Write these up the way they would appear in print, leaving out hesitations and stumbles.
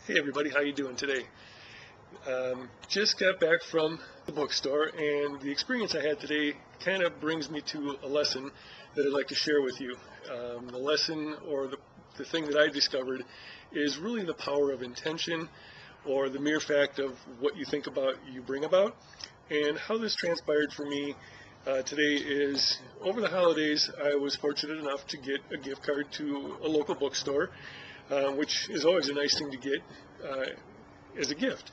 Hey everybody, how you doing today? Just got back from the bookstore, and the experience I had today kind of brings me to a lesson that I'd like to share with you. The lesson, or the thing that I discovered, is really the power of intention, or the mere fact of what you think about, you bring about. And how this transpired for me today is, over the holidays, I was fortunate enough to get a gift card to a local bookstore, which is always a nice thing to get as a gift.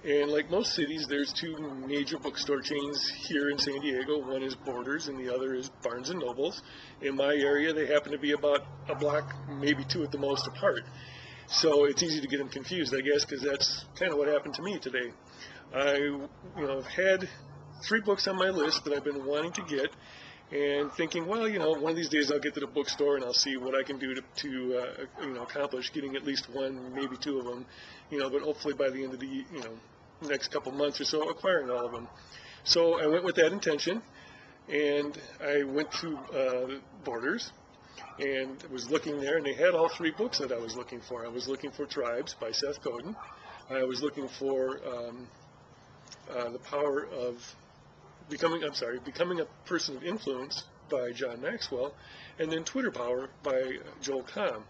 And like most cities, there's two major bookstore chains here in San Diego. One is Borders and the other is Barnes and Nobles. In my area, they happen to be about a block, maybe two at the most, apart. So it's easy to get them confused, I guess, because that's kind of what happened to me today. I've had 3 books on my list that I've been wanting to get, and thinking, well, one of these days I'll get to the bookstore and I'll see what I can do to accomplish getting at least one, maybe 2 of them, but hopefully by the end of the next couple months or so, acquiring all of them. So I went with that intention, and I went to Borders and was looking there, and they had all 3 books that I was looking for. I was looking for Tribes by Seth Godin. I was looking for The Power of Becoming a Person of Influence by John Maxwell, and then Twitter Power by Joel Comm.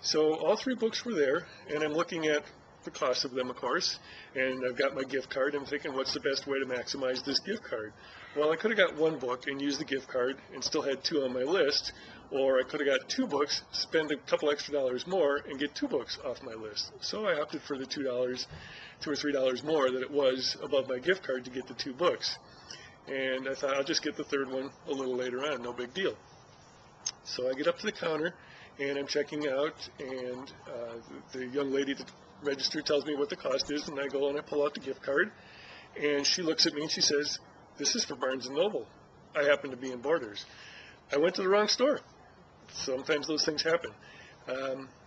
So all 3 books were there, and I'm looking at the cost of them, of course, and I've got my gift card. I'm thinking, what's the best way to maximize this gift card? Well, I could have got 1 book and used the gift card and still had 2 on my list, or I could have got 2 books, spend a couple extra dollars more, and get 2 books off my list. So I opted for the $2 or $3 more that it was above my gift card to get the 2 books. And I thought, I'll just get the 3rd one a little later on, no big deal. So I get up to the counter, and I'm checking out, and the young lady at the register tells me what the cost is, and I go and I pull out the gift card, and she looks at me and she says, "This is for Barnes and Noble." I happen to be in Borders. I went to the wrong store. Sometimes those things happen.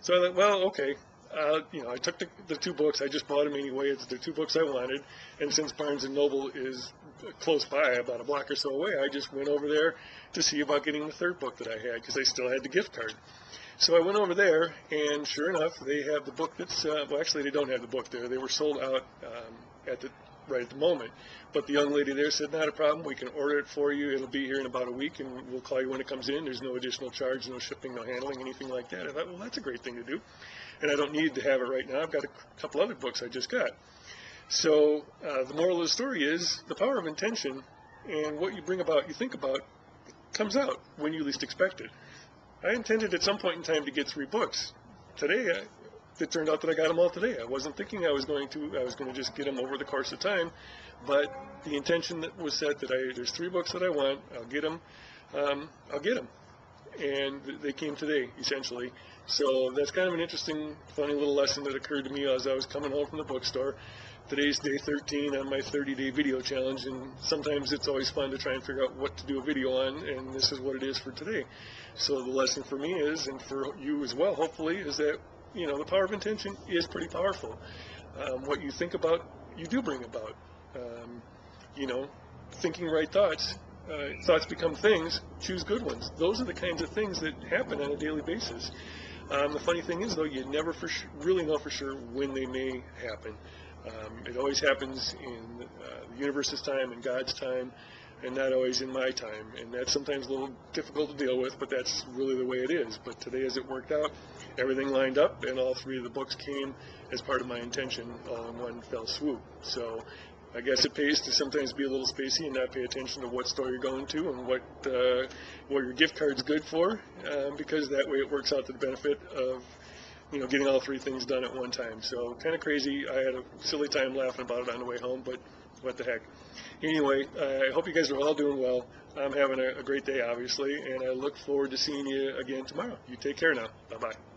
So I thought, well, okay. I took the 2 books. I just bought them anyway. It's the 2 books I wanted. And since Barnes & Noble is close by, about a block or so away, I just went over there to see about getting the 3rd book that I had, because I still had the gift card. So I went over there, and sure enough, they have the book that's, well, actually, they don't have the book there. They were sold out right at the moment. But the young lady there said, not a problem. We can order it for you. It'll be here in about a week, and we'll call you when it comes in. There's no additional charge, no shipping, no handling, anything like that. I thought, well, that's a great thing to do. And I don't need to have it right now. I've got a couple other books I just got. So the moral of the story is the power of intention, and what you bring about, you think about, comes out when you least expect it. I intended at some point in time to get 3 books. Today, it turned out that I got them all today. I wasn't thinking I was going to just get them over the course of time, but the intention that was set that there's 3 books that I want, I'll get them, and they came today, essentially. So that's kind of an interesting, funny little lesson that occurred to me as I was coming home from the bookstore. Today's day 13 on my 30-day video challenge, and sometimes it's always fun to try and figure out what to do a video on, and this is what it is for today. So the lesson for me is, and for you as well, hopefully, is that the power of intention is pretty powerful. What you think about, you do bring about. Thinking right thoughts. Thoughts become things. Choose good ones. Those are the kinds of things that happen on a daily basis. The funny thing is, though, you never really know for sure when they may happen. It always happens in the universe's time and God's time, and not always in my time. And that's sometimes a little difficult to deal with, but that's really the way it is. But today, as it worked out, everything lined up, and all 3 of the books came as part of my intention all in one fell swoop. So I guess it pays to sometimes be a little spacey and not pay attention to what store you're going to and what your gift card's good for, because that way it works out to the benefit of getting all 3 things done at one time. So kind of crazy. I had a silly time laughing about it on the way home, but what the heck. Anyway, I hope you guys are all doing well. I'm having a great day, obviously, and I look forward to seeing you again tomorrow. You take care now. Bye-bye.